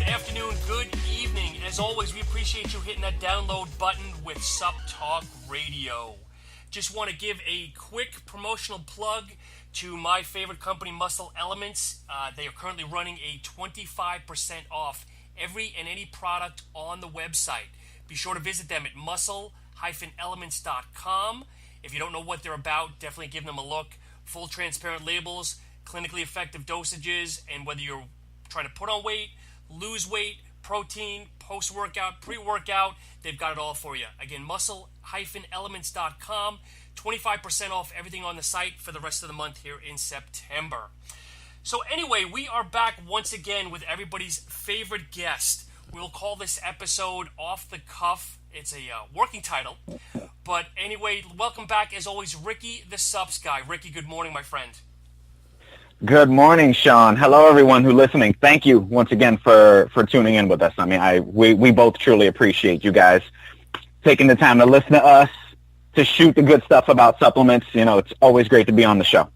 afternoon, good evening. As always, we appreciate you hitting that download button with SuppTalk Radio. Just want to give a quick promotional plug to my favorite company, Muscle Elements. They are currently running a 25% off every and any product on the website. Be sure to visit them at muscle-elements.com. If you don't know what they're about, definitely give them a look. Full transparent labels, clinically effective dosages, and whether you're trying to put on weight, lose weight, protein, post-workout, pre-workout, they've got it all for you. Again, muscle-elements.com, 25% off everything on the site for the rest of the month here in September. So anyway, we are back once again with everybody's favorite guest. We'll call this episode Off the Cuff. It's a working title. But anyway, welcome back, as always, Ricky the Supps Guy. Ricky, good morning, my friend. Good morning, Sean. Hello, everyone who's listening. Thank you once again for tuning in with us. I mean, we both truly appreciate you guys taking the time to listen to us, to shoot the good stuff about supplements. You know, it's always great to be on the show.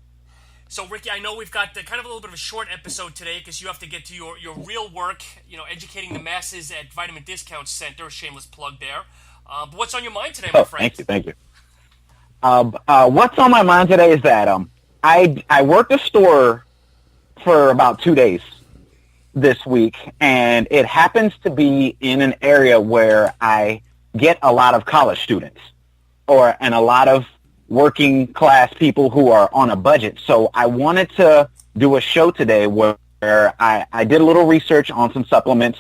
So, Ricky, I know we've got kind of a little bit of a short episode today because you have to get to your real work, educating the masses at Vitamin Discount Center. Shameless plug there. But what's on your mind today, my friend? Thank you. What's on my mind today is that I worked a store for about 2 days this week, and it happens to be in an area where I get a lot of college students and a lot of working class people who are on a budget. So I wanted to do a show today where I did a little research on some supplements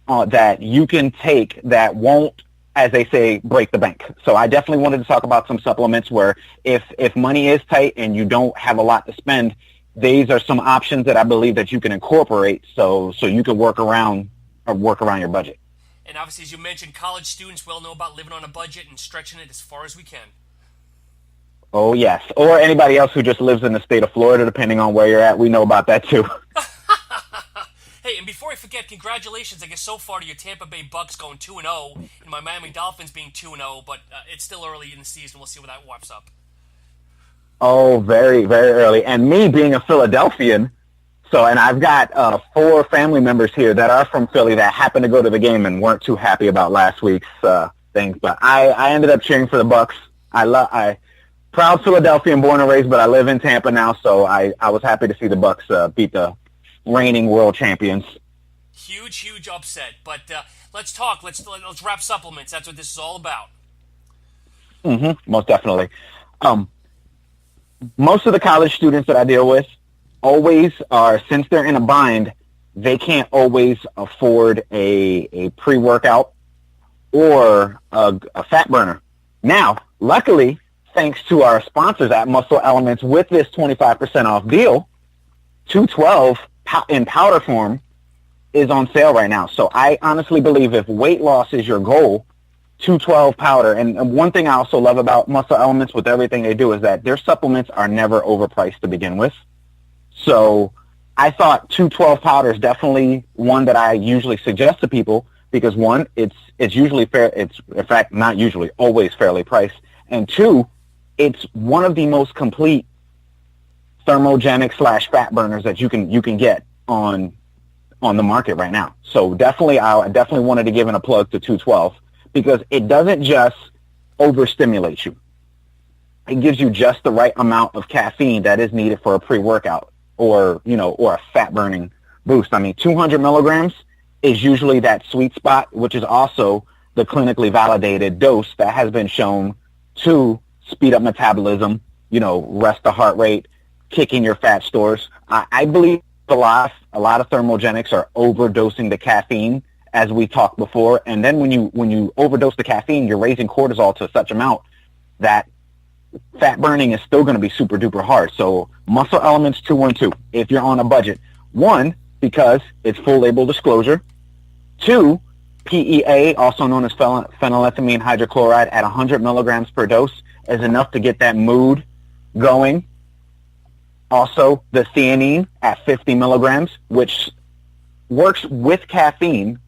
that you can take that won't, as they say, break the bank. So I definitely wanted to talk about some supplements where if money is tight and you don't have a lot to spend, these are some options that I believe that you can incorporate so you can work around your budget. And obviously, as you mentioned, college students well know about living on a budget and stretching it as far as we can. Oh, yes. Or anybody else who just lives in the state of Florida, depending on where you're at. We know about that, too. Hey, and before I forget, congratulations, I guess, so far to your Tampa Bay Bucks going 2-0 and my Miami Dolphins being 2-0, but it's still early in the season. We'll see where that wraps up. Oh, very, very early. And me being a Philadelphian, and I've got 4 family members here that are from Philly that happened to go to the game and weren't too happy about last week's things. But I ended up cheering for the Bucks. Proud Philadelphian, born and raised, but I live in Tampa now, so I was happy to see the Bucks beat the reigning world champions. Huge upset. But let's talk. Let's wrap supplements. That's what this is all about. Most definitely. Most of the college students that I deal with always are, since they're in a bind, they can't always afford a pre-workout or a fat burner. Now, luckily, thanks to our sponsors at Muscle Elements, with this 25% off deal, 212 in powder form is on sale right now. So I honestly believe if weight loss is your goal, 212 powder. And one thing I also love about Muscle Elements with everything they do is that their supplements are never overpriced to begin with. So I thought 212 powder is definitely one that I usually suggest to people because, one, it's usually fair. It's, in fact, not usually, always fairly priced. And two, it's one of the most complete thermogenic / fat burners that you can get on the market right now. So I definitely wanted to give in a plug to 212 because it doesn't just overstimulate you. It gives you just the right amount of caffeine that is needed for a pre-workout or a fat burning boost. I mean, 200 milligrams is usually that sweet spot, which is also the clinically validated dose that has been shown to speed up metabolism, rest the heart rate, kicking your fat stores. I believe a lot of thermogenics are overdosing the caffeine, as we talked before, and then when you overdose the caffeine, you're raising cortisol to such amount that fat burning is still going to be super duper hard. So Muscle Elements 212, if you're on a budget. 1, because it's full label disclosure. 2, PEA, also known as phenylethylamine hydrochloride at 100 milligrams per dose is enough to get that mood going. Also, the theanine at 50 milligrams, which works with caffeine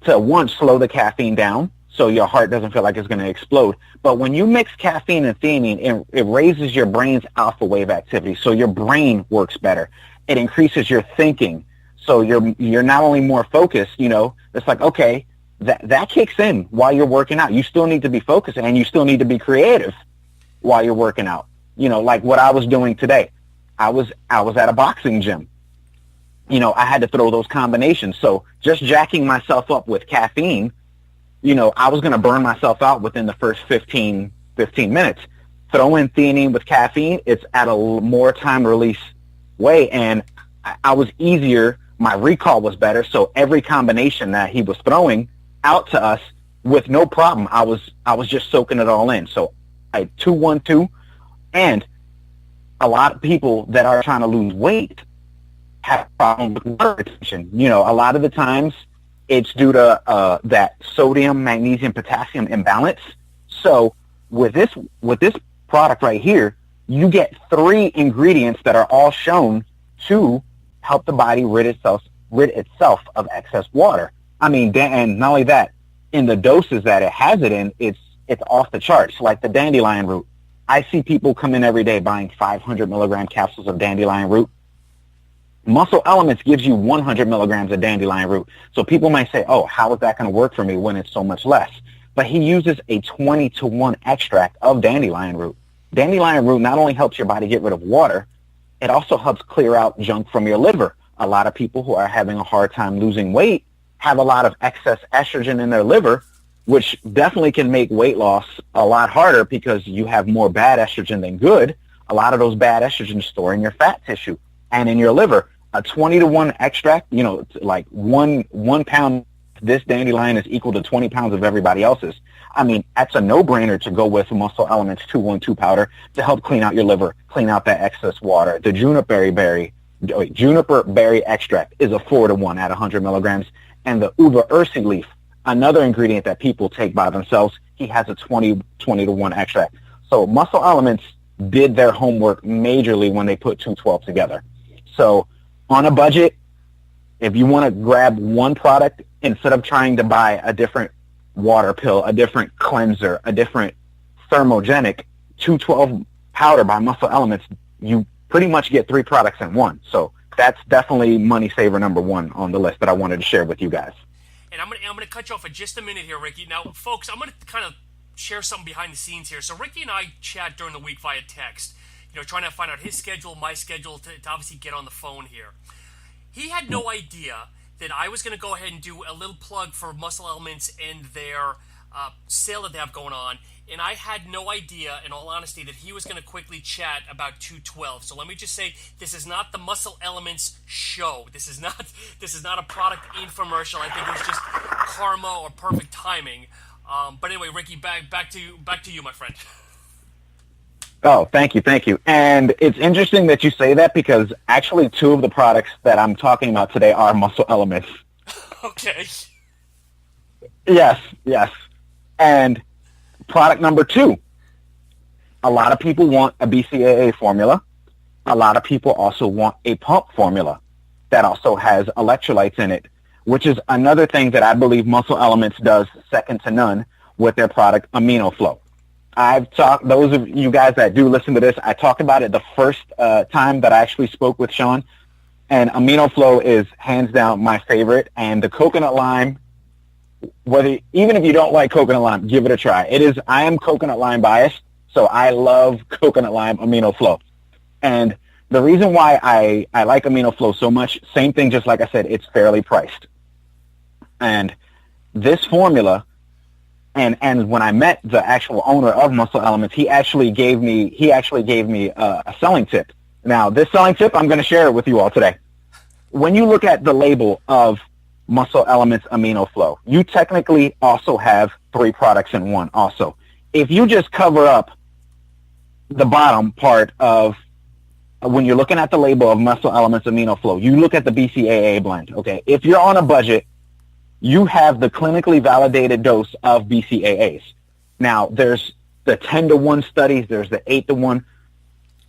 to, one, slow the caffeine down so your heart doesn't feel like it's going to explode. But when you mix caffeine and theanine, it raises your brain's alpha wave activity, so your brain works better. It increases your thinking. So you're not only more focused, it's like, okay, that kicks in while you're working out. You still need to be focused and you still need to be creative while you're working out. Like what I was doing today. I was at a boxing gym. I had to throw those combinations. So just jacking myself up with caffeine, I was going to burn myself out within the first 15 minutes. Throw in theanine with caffeine, it's at a more time release way, and I was easier. My recall was better, so every combination that he was throwing out to us with no problem, I was just soaking it all in. So I 2-1-2, and a lot of people that are trying to lose weight have problems with water retention. A lot of the times it's due to that sodium, magnesium, potassium imbalance. So with this product right here, you get 3 ingredients that are all shown to help the body rid itself of excess water. I mean, and not only that, in the doses that it has it in, it's off the charts. Like the dandelion root, I see people come in every day buying 500 milligram capsules of dandelion root. Muscle Elements gives you 100 milligrams of dandelion root. So people might say, oh, how is that going to work for me when it's so much less? But he uses a 20-to-1 extract of dandelion root. Dandelion root not only helps your body get rid of water, it also helps clear out junk from your liver. A lot of people who are having a hard time losing weight have a lot of excess estrogen in their liver, which definitely can make weight loss a lot harder because you have more bad estrogen than good. A lot of those bad estrogen store in your fat tissue and in your liver. A 20-to-1 extract, like one pound of this dandelion is equal to 20 pounds of everybody else's. I mean, that's a no-brainer to go with Muscle Elements 212 powder to help clean out your liver, clean out that excess water. The juniper berry extract is a 4-to-1 at 100 milligrams. And the uva ursi leaf, another ingredient that people take by themselves, he has a 20-to-1 extract. So Muscle Elements did their homework majorly when they put 212 together. So on a budget, if you want to grab one product, instead of trying to buy a different water pill, a different cleanser, a different thermogenic, 212 powder by Muscle Elements, you pretty much get 3 products in one. So that's definitely money saver number 1 on the list that I wanted to share with you guys. And I'm gonna cut you off for just a minute here, Ricky. Now, folks, I'm gonna kind of share something behind the scenes here. So Ricky and I chat during the week via text, trying to find out his schedule, my schedule, to obviously get on the phone here. He had no idea that I was going to go ahead and do a little plug for Muscle Elements and their sale that they have going on. And I had no idea, in all honesty, that he was going to quickly chat about 212. So let me just say, this is not the Muscle Elements show. This is not a product infomercial. I think it was just karma or perfect timing. But anyway, Ricky, back to you, my friend. Oh, thank you. And it's interesting that you say that because actually 2 of the products that I'm talking about today are Muscle Elements. Okay. Yes. And product number 2, a lot of people want a BCAA formula. A lot of people also want a pump formula that also has electrolytes in it, which is another thing that I believe Muscle Elements does second to none with their product Amino Flow. I've talked, those of you guys that do listen to this, I talked about it the first time that I actually spoke with Sean, and Amino Flow is hands down my favorite, and the coconut lime, even if you don't like coconut lime, give it a try. I am coconut lime biased, so I love coconut lime Amino Flow. And the reason why I like Amino Flow so much, same thing, just like I said, it's fairly priced. And this formula, and when I met the actual owner of Muscle Elements, he actually gave me a selling tip. Now, this selling tip, I'm going to share it with you all today. When you look at the label of Muscle Elements Amino Flow, you technically also have 3 products in one also. If you just cover up the bottom part of, when you're looking at the label of Muscle Elements Amino Flow, you look at the BCAA blend, okay? If you're on a budget, you have the clinically validated dose of BCAAs. Now, there's the 10-to-1 studies, there's the 8-to-1.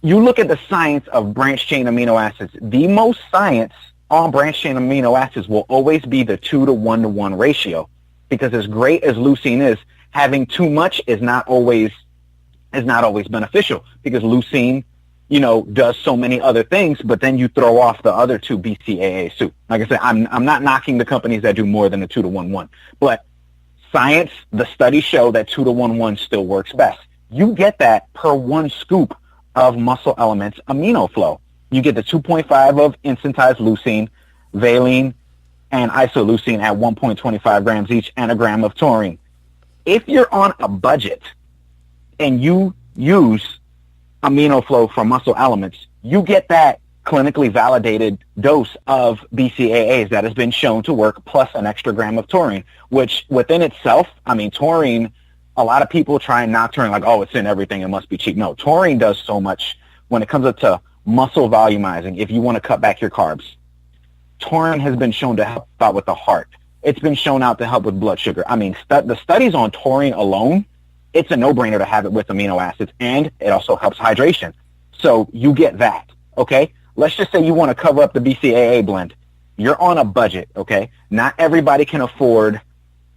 You look at the science of branched-chain amino acids. The most science on branched-chain amino acids will always be the 2-to-1-to-1 ratio, because as great as leucine is, having too much is not always beneficial, because leucine does so many other things, but then you throw off the other two BCAA soup. Like I said, I'm not knocking the companies that do more than a 2-to-1-1, but science, the studies show that 2-to-1-1 still works best. You get that per one scoop of Muscle Elements Amino Flow. You get the 2.5 of instantized leucine, valine, and isoleucine at 1.25 grams each, and a gram of taurine. If you're on a budget and you use Amino Flow from Muscle Elements, you get that clinically validated dose of BCAAs that has been shown to work, plus an extra gram of taurine, which within itself, taurine, a lot of people try and knock taurine like, oh, it's in everything, it must be cheap. No, taurine does so much when it comes up to muscle volumizing. If you want to cut back your carbs, taurine has been shown to help out with the heart. It's been shown out to help with blood sugar. The studies on taurine alone, it's a no-brainer to have it with amino acids, and it also helps hydration. So you get that, okay? Let's just say you want to cover up the BCAA blend. You're on a budget, okay? Not everybody can afford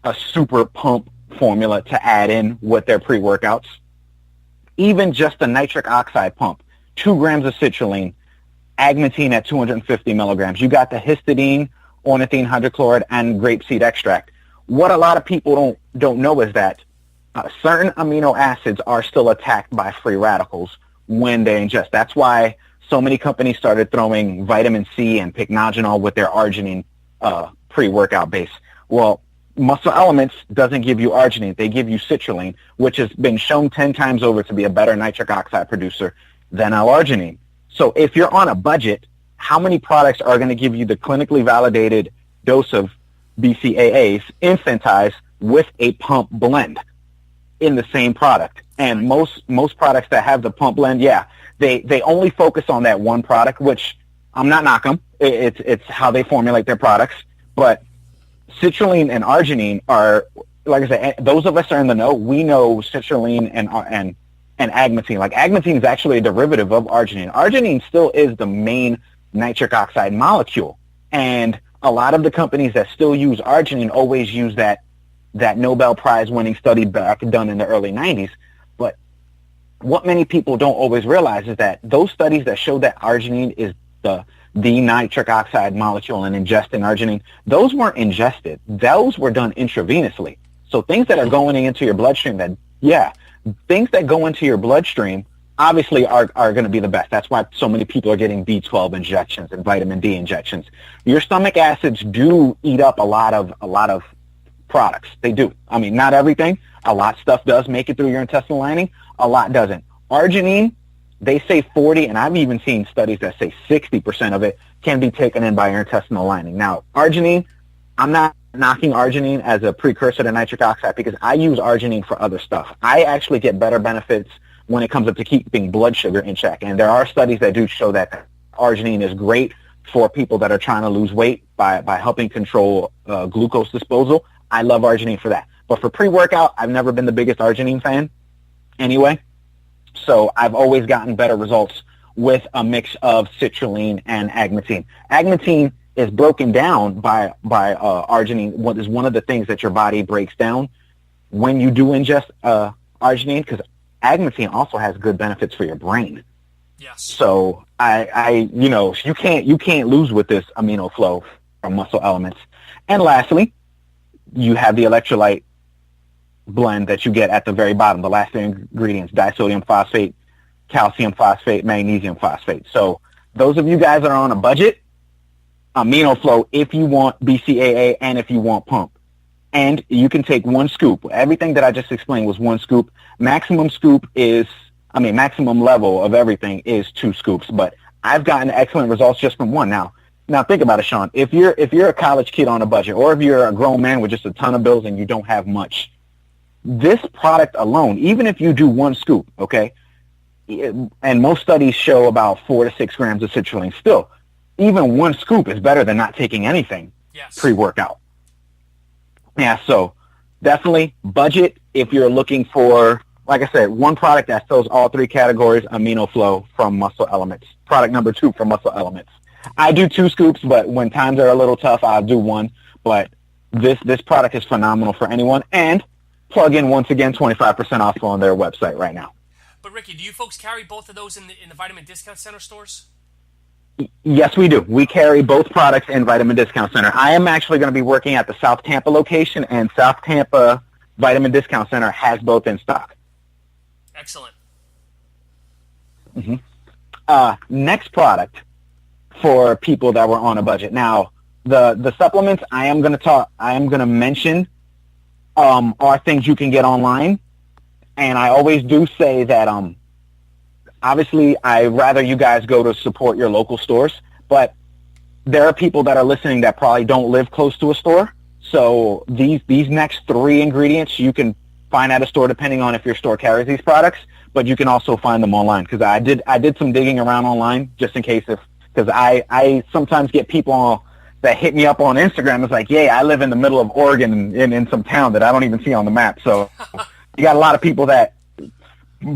a super pump formula to add in with their pre-workouts. Even just the nitric oxide pump, 2 grams of citrulline, agmatine at 250 milligrams. You got the histidine, ornithine hydrochloride, and grapeseed extract. What a lot of people don't know is that certain amino acids are still attacked by free radicals when they ingest. That's why so many companies started throwing vitamin C and pycnogenol with their arginine pre-workout base. Well, Muscle Elements doesn't give you arginine. They give you citrulline, which has been shown 10 times over to be a better nitric oxide producer than L-arginine. So if you're on a budget, how many products are going to give you the clinically validated dose of BCAAs instantized with a pump blend in the same product? And most products that have the pump blend, they only focus on that one product, which I'm not knocking them. It's how they formulate their products. But citrulline and arginine are, like I said, those of us that are in the know, we know citrulline and agmatine. Like, agmatine is actually a derivative of arginine. Arginine still is the main nitric oxide molecule. And a lot of the companies that still use arginine always use that Nobel Prize winning study back done in the early 90s. But what many people don't always realize is that those studies that show that arginine is the nitric oxide molecule and ingesting arginine, those weren't ingested. Those were done intravenously. So things that are going into your bloodstream things that go into your bloodstream obviously are going to be the best. That's why so many people are getting B12 injections and vitamin D injections. Your stomach acids do eat up a lot of products. They do. Not everything. A lot of stuff does make it through your intestinal lining. A lot doesn't. Arginine, they say 40, and I've even seen studies that say 60% of it can be taken in by your intestinal lining. Now, arginine, I'm not knocking arginine as a precursor to nitric oxide because I use arginine for other stuff. I actually get better benefits when it comes up to keeping blood sugar in check. And there are studies that do show that arginine is great for people that are trying to lose weight by helping control glucose disposal. I love arginine for that. But for pre-workout, I've never been the biggest arginine fan anyway. So I've always gotten better results with a mix of citrulline and agmatine. Agmatine is broken down by arginine. What is one of the things that your body breaks down when you do ingest arginine, because agmatine also has good benefits for your brain. Yes. So you can't lose with this amino flow from Muscle Elements. And lastly, you have the electrolyte blend that you get at the very bottom, the last three ingredients: disodium phosphate, calcium phosphate, magnesium phosphate. So those of you guys that are on a budget, amino flow if you want BCAA and if you want pump. And you can take one scoop. Everything that I just explained was one scoop. Maximum level of everything is 2 scoops. But I've gotten excellent results just from one. Now think about it, Sean. If you're a college kid on a budget, or if you're a grown man with just a ton of bills and you don't have much, this product alone, even if you do one scoop, okay, and most studies show about 4 to 6 grams of citrulline, still, even one scoop is better than not taking anything pre-workout. Yeah, so definitely budget if you're looking for, like I said, one product that fills all 3 categories: amino flow from Muscle Elements. Product number 2 from Muscle Elements. I do 2 scoops, but when times are a little tough, I'll do 1. But this product is phenomenal for anyone. And plug in, once again, 25% off on their website right now. But But Ricky, do you folks carry both of those in the Vitamin Discount Center stores? Yes, we do. We carry both products in Vitamin Discount Center. I am actually going to be working at the South Tampa location, and South Tampa Vitamin Discount Center has both in stock. Excellent. Next product for people that were on a budget. Now, the supplements I am going to mention are things you can get online, and I always do say that obviously I'd rather you guys go to support your local stores, but there are people that are listening that probably don't live close to a store. So these next 3 ingredients you can find at a store depending on if your store carries these products, but you can also find them online, because I did some digging around online just in case, because I sometimes get people that hit me up on Instagram. It's like, yeah, I live in the middle of Oregon in some town that I don't even see on the map. So you got a lot of people that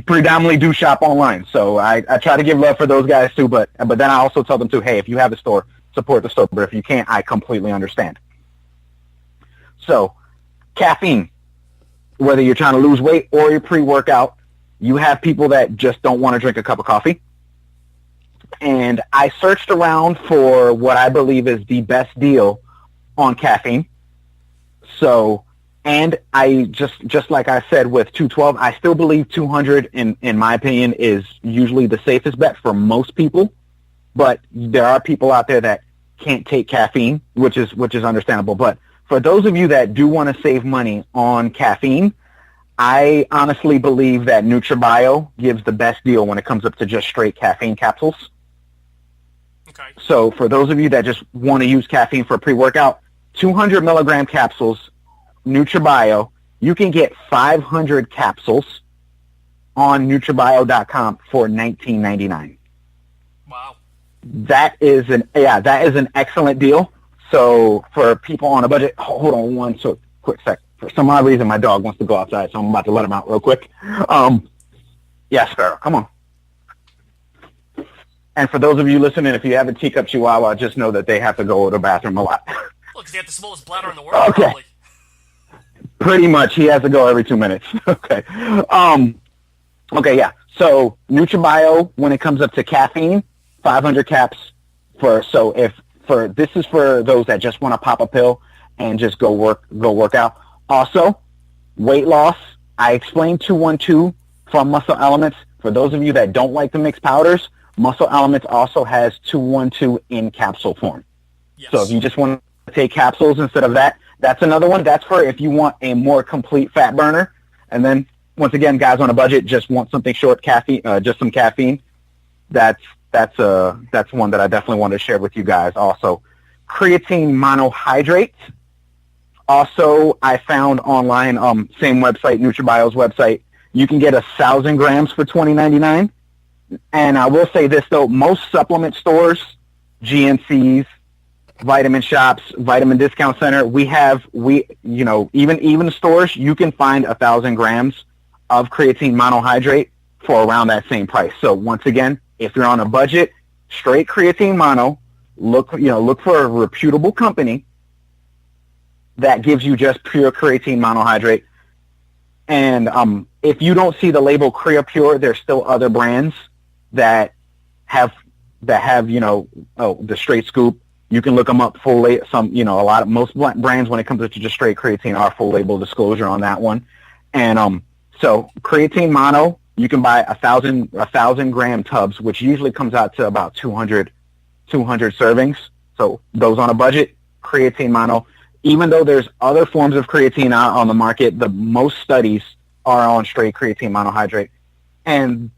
predominantly do shop online. So I try to give love for those guys too, but then I also tell them too, hey, if you have a store, support the store. But if you can't, I completely understand. So caffeine, whether you're trying to lose weight or you're pre-workout, you have people that just don't want to drink a cup of coffee. And I searched around for what I believe is the best deal on caffeine. So, and I just like I said with 212, I still believe 200 in my opinion is usually the safest bet for most people. But there are people out there that can't take caffeine, which is understandable. But for those of you that do want to save money on caffeine, I honestly believe that NutriBio gives the best deal when it comes up to just straight caffeine capsules. Okay. So for those of you that just want to use caffeine for a pre-workout, 200 milligram capsules, NutriBio, you can get 500 capsules on NutriBio.com for $19.99. Wow. That is an excellent deal. So for people on a budget, hold on one quick sec. For some odd reason, my dog wants to go outside, so I'm about to let him out real quick. Yeah, Sparrow, come on. And for those of you listening, if you have a teacup Chihuahua, just know that they have to go to the bathroom a lot. Well, because they have the smallest bladder in the world, okay. Probably. Pretty much, he has to go every 2 minutes. Okay. Okay, yeah. So NutriBio, when it comes up to caffeine, 500 caps this is for those that just want to pop a pill and just go work out. Also, weight loss. I explained 212 from Muscle Elements. For those of you that don't like the mixed powders, Muscle Elements also has 212 in capsule form. Yes. So if you just want to take capsules instead of that, that's another one. That's for if you want a more complete fat burner. And then, once again, guys on a budget just want something short, caffeine, just some caffeine. That's one that I definitely want to share with you guys. Also, creatine monohydrate. Also, I found online, same website, NutriBio's website, you can get 1,000 grams for $20.99. And I will say this though, most supplement stores, GNCs, vitamin shops, Vitamin Discount Center, even stores, you can find 1,000 grams of creatine monohydrate for around that same price. So once again, if you're on a budget, straight creatine mono, look for a reputable company that gives you just pure creatine monohydrate. And if you don't see the label CreaPure, there's still other brands that have the straight scoop. You can look them up most brands when it comes to just straight creatine are full label disclosure on that one. And so creatine mono, you can buy 1,000 gram tubs, which usually comes out to about 200 servings. So those on a budget, creatine mono. Even though there's other forms of creatine out on the market, the most studies are on straight creatine monohydrate. And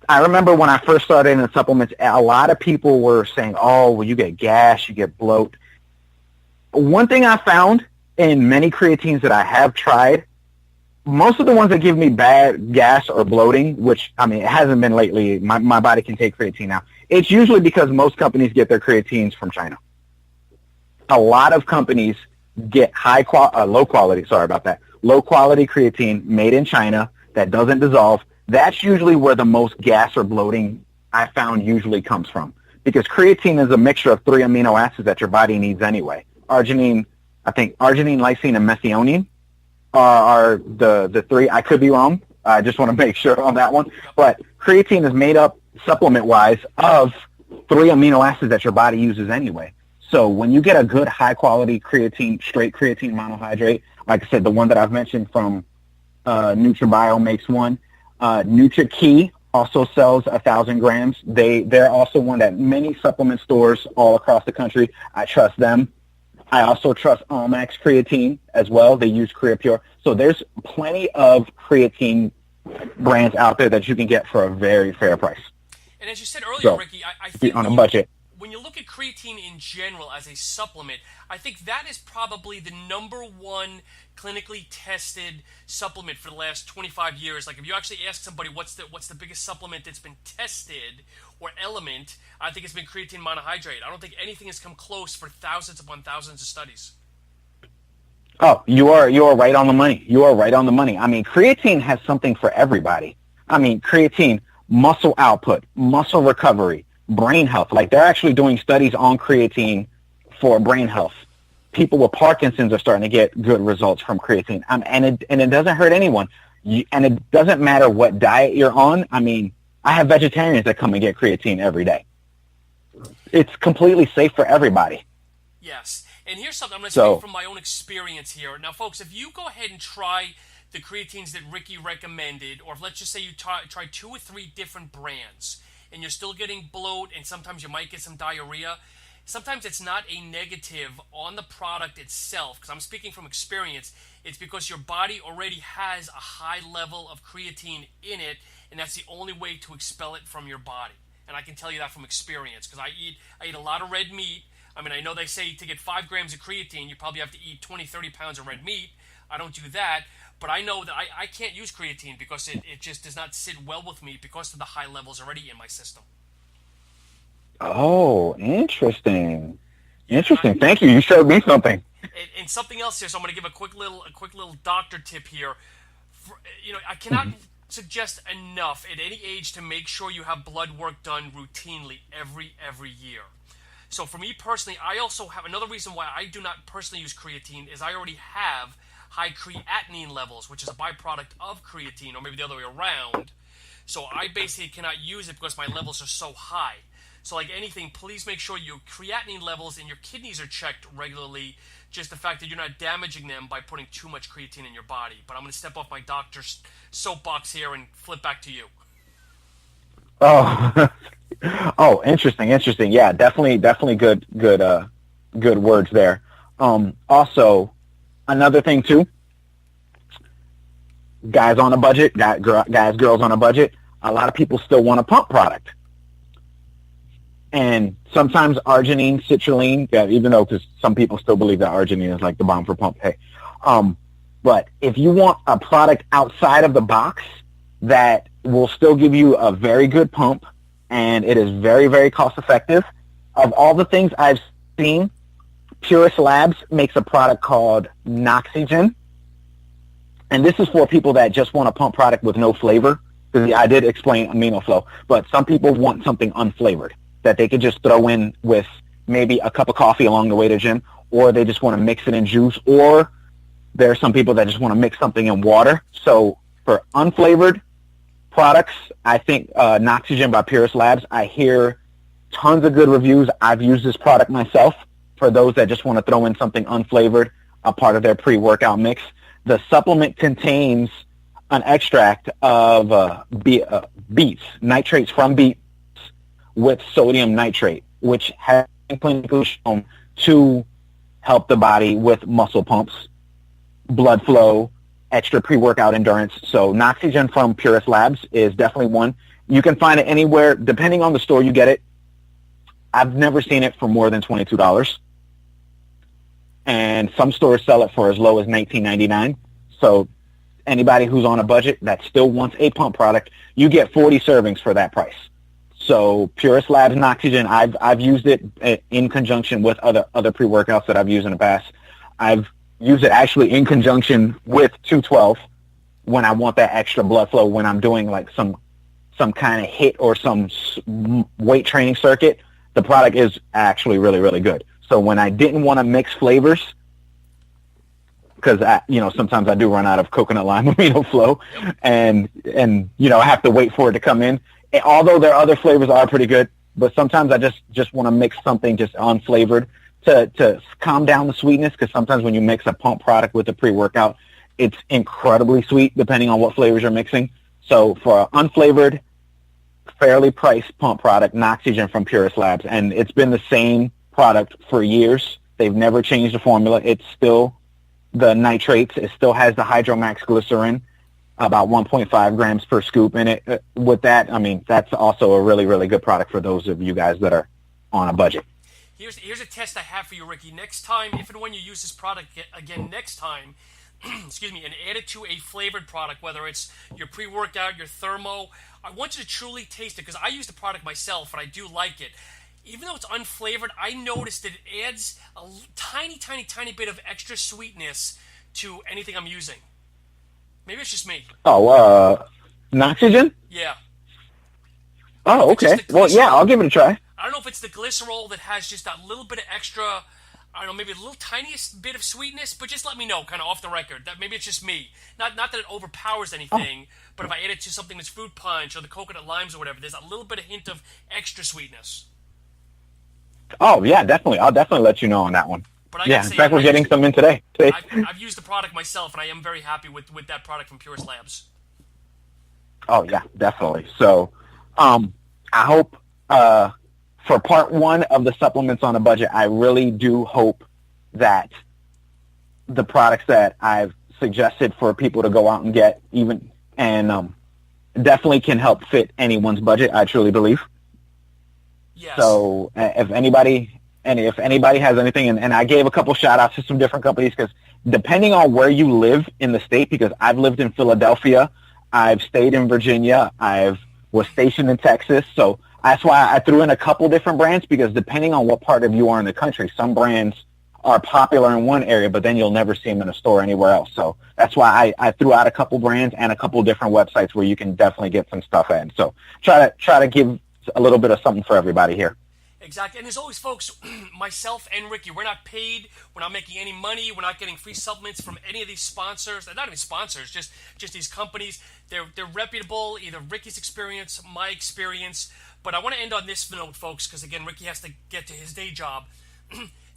I remember when I first started in the supplements, a lot of people were saying, oh, well, you get gas, you get bloat. One thing I found in many creatines that I have tried, most of the ones that give me bad gas or bloating, which, it hasn't been lately. My body can take creatine now. It's usually because most companies get their creatines from China. A lot of companies get low quality creatine made in China that doesn't dissolve. That's usually where the most gas or bloating I found usually comes from, because creatine is a mixture of 3 amino acids that your body needs anyway. Arginine, lysine, and methionine are the 3. I could be wrong. I just want to make sure on that one. But creatine is made up, supplement-wise, of 3 amino acids that your body uses anyway. So when you get a good, high-quality creatine, straight creatine monohydrate, like I said, the one that I've mentioned from NutriBio makes one. NutriKey also sells 1,000 grams. They're also one that many supplement stores all across the country, I trust them. I also trust Almax Creatine as well. They use CreaPure. So there's plenty of creatine brands out there that you can get for a very fair price. And as you said earlier, Ricky, I think on a budget. When you look at creatine in general as a supplement, I think that is probably the number one clinically tested supplement for the last 25 years. Like if you actually ask somebody what's the biggest supplement that's been tested or element, I think it's been creatine monohydrate. I don't think anything has come close for thousands upon thousands of studies. Oh, you are right on the money. You are right on the money. I mean, creatine has something for everybody. I mean, creatine, muscle output, muscle recovery, brain health. Like they're actually doing studies on creatine for brain health. People with Parkinson's are starting to get good results from creatine. And it doesn't hurt anyone. And it doesn't matter what diet you're on. I mean, I have vegetarians that come and get creatine every day. It's completely safe for everybody. Yes. And here's something I'm going to speak from my own experience here. Now, folks, if you go ahead and try the creatines that Ricky recommended, or if let's just say you try 2 or 3 different brands, and you're still getting bloat, and sometimes you might get some diarrhea, sometimes it's not a negative on the product itself, because I'm speaking from experience. It's because your body already has a high level of creatine in it, and that's the only way to expel it from your body. And I can tell you that from experience, because I eat a lot of red meat. I mean, I know they say to get 5 grams of creatine, you probably have to eat 20, 30 pounds of red meat. I don't do that, but I know that I can't use creatine because it just does not sit well with me because of the high levels already in my system. Oh, interesting. Interesting. Thank you. You showed me something. And something else here, so I'm going to give a quick little doctor tip here. I cannot suggest enough at any age to make sure you have blood work done routinely every year. So for me personally, I also have another reason why I do not personally use creatine is I already have high creatinine levels, which is a byproduct of creatine, or maybe the other way around. So I basically cannot use it because my levels are so high. So like anything, please make sure your creatinine levels and your kidneys are checked regularly. Just the fact that you're not damaging them by putting too much creatine in your body. But I'm going to step off my doctor's soapbox here and flip back to you. Oh, interesting. Yeah, definitely good words there. Also, another thing too, guys on a budget, girls on a budget, a lot of people still want a pump product. And sometimes arginine, citrulline, even though because some people still believe that arginine is like the bomb for pump. Hey, but if you want a product outside of the box that will still give you a very good pump, and it is very, very cost effective, of all the things I've seen, Purist Labs makes a product called Noxygen. And this is for people that just want a pump product with no flavor. Because I did explain amino flow, but some people want something unflavored that they could just throw in with maybe a cup of coffee along the way to gym, or they just want to mix it in juice, or there are some people that just want to mix something in water. So for unflavored products, I think Noxygen by Purist Labs, I hear tons of good reviews. I've used this product myself for those that just want to throw in something unflavored, a part of their pre-workout mix. The supplement contains an extract of beets, nitrates from beets, with sodium nitrate, which has been clinically shown to help the body with muscle pumps, blood flow, extra pre-workout endurance. So Noxygen from Purist Labs is definitely one. You can find it anywhere, depending on the store you get it. I've never seen it for more than $22. And some stores sell it for as low as $19.99. So anybody who's on a budget that still wants a pump product, you get 40 servings for that price. So Purist Labs Noxygen, I've used it in conjunction with other pre-workouts that I've used in the past. I've used it actually in conjunction with 212 when I want that extra blood flow when I'm doing like some kind of hit or some weight training circuit. The product is actually really, really good. So when I didn't want to mix flavors, because sometimes I do run out of coconut lime amino flow, and I have to wait for it to come in. And although their other flavors are pretty good, but sometimes I just want to mix something just unflavored to calm down the sweetness, because sometimes when you mix a pump product with a pre-workout, it's incredibly sweet depending on what flavors you're mixing. So for an unflavored, fairly priced pump product, Noxygen from Purist Labs, and it's been the same product for years. They've never changed the formula. It's still the nitrates. It still has the Hydromax glycerin, about 1.5 grams per scoop in it. With that, I mean, that's also a really, really good product for those of you guys that are on a budget. Here's a test I have for you, Ricky. Next time, if and when you use this product again next time, excuse me, and add it to a flavored product, whether it's your pre-workout, your thermo, I want you to truly taste it, because I use the product myself and I do like it. Even though it's unflavored, I noticed that it adds a tiny, tiny, tiny bit of extra sweetness to anything I'm using. Maybe it's just me. Oh, Noxygen? Yeah. Oh, okay. Well, yeah, I'll give it a try. I don't know if it's the glycerol that has just that little bit of extra, I don't know, maybe a little tiniest bit of sweetness, but just let me know, kind of off the record. That maybe it's just me. Not that it overpowers anything, but if I add it to something that's fruit punch or the coconut limes or whatever, there's a little bit of hint of extra sweetness. Oh, yeah, definitely. I'll definitely let you know on that one. But in fact, we're getting some in today. I've used the product myself, and I am very happy with that product from Purist Labs. Oh, yeah, definitely. So I hope for part one of the supplements on a budget, I really do hope that the products that I've suggested for people to go out and get definitely can help fit anyone's budget, I truly believe. Yes. So if anybody has anything, and I gave a couple shout outs to some different companies, because depending on where you live in the state, because I've lived in Philadelphia, I've stayed in Virginia, was stationed in Texas, so that's why I threw in a couple different brands, because depending on what part of you are in the country, some brands are popular in one area, but then you'll never see them in a store anywhere else. So that's why I threw out a couple brands and a couple different websites where you can definitely get some stuff in. So try to give a little bit of something for everybody here. Exactly. And as always, folks, myself and Ricky, we're not paid. We're not making any money. We're not getting free supplements from any of these sponsors. Not even sponsors, just these companies. They're reputable, either Ricky's experience, my experience. But I want to end on this note, folks, because, again, Ricky has to get to his day job.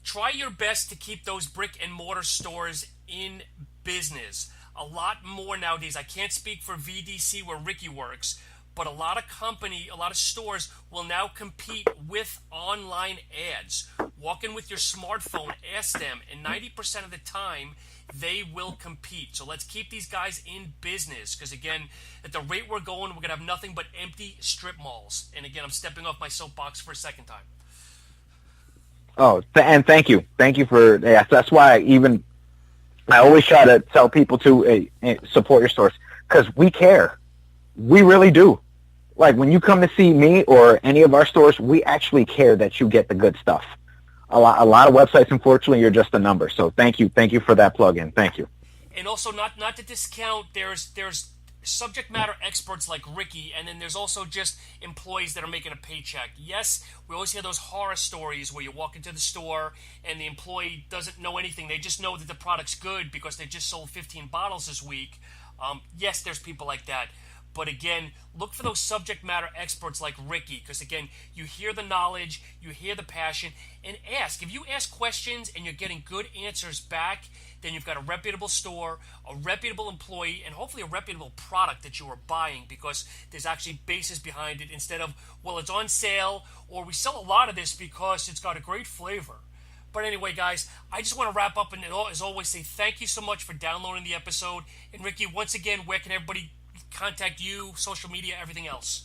Try your best to keep those brick and mortar stores in business. A lot more nowadays. I can't speak for VDC where Ricky works, but a lot of stores will now compete with online ads. Walk in with your smartphone, ask them, and 90% of the time, they will compete. So let's keep these guys in business, because, again, at the rate we're going, we're going to have nothing but empty strip malls. And, again, I'm stepping off my soapbox for a second time. Oh, and thank you. Thank you for that. That's why I always try to tell people to support your stores, because we care. We really do. Like, when you come to see me or any of our stores, we actually care that you get the good stuff. A lot of websites, unfortunately, you're just a number. So thank you for that plug-in. Thank you. And also, not to discount, there's subject matter experts like Ricky, and then there's also just employees that are making a paycheck. Yes, we always hear those horror stories where you walk into the store and the employee doesn't know anything. They just know that the product's good because they just sold 15 bottles this week. Yes, there's people like that. But again, look for those subject matter experts like Ricky, because again, you hear the knowledge, you hear the passion, and ask. If you ask questions and you're getting good answers back, then you've got a reputable store, a reputable employee, and hopefully a reputable product that you are buying, because there's actually basis behind it instead of, well, it's on sale, or we sell a lot of this because it's got a great flavor. But anyway, guys, I just want to wrap up and, as always, say thank you so much for downloading the episode. And Ricky, once again, where can everybody contact you, social media, everything else?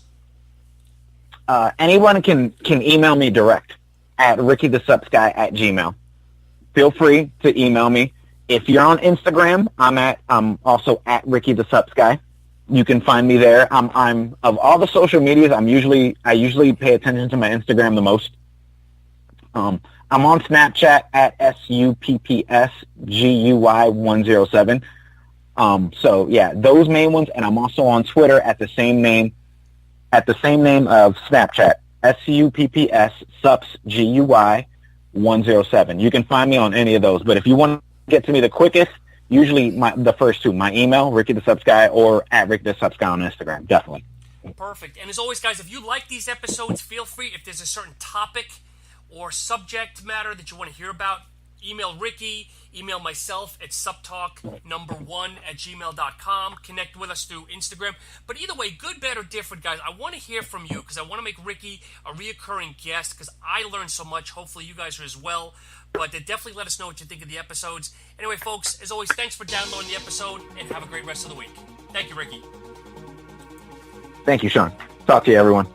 Anyone can email me direct at rickythesupsguy@gmail. Feel free to email me. If you're on Instagram, I'm also at RickyTheSupsGuy. You can find me there. I'm of all the social medias, I usually pay attention to my Instagram the most. I'm on Snapchat at SuppSguy107. So yeah, those main ones, and I'm also on Twitter at the same name of Snapchat, SUPPS SuppsGuy107. You can find me on any of those, but if you want to get to me the quickest, usually the first two, my email, Ricky the Supps Guy, or at Ricky the Supps Guy on Instagram, definitely. Perfect. And as always, guys, if you like these episodes, feel free, if there's a certain topic or subject matter that you want to hear about, email Ricky, email myself at SuppTalk1@gmail.com. Connect with us through Instagram. But either way, good, bad, or different, guys, I want to hear from you because I want to make Ricky a reoccurring guest because I learned so much. Hopefully you guys are as well. But definitely let us know what you think of the episodes. Anyway, folks, as always, thanks for downloading the episode and have a great rest of the week. Thank you, Ricky. Thank you, Sean. Talk to you, everyone.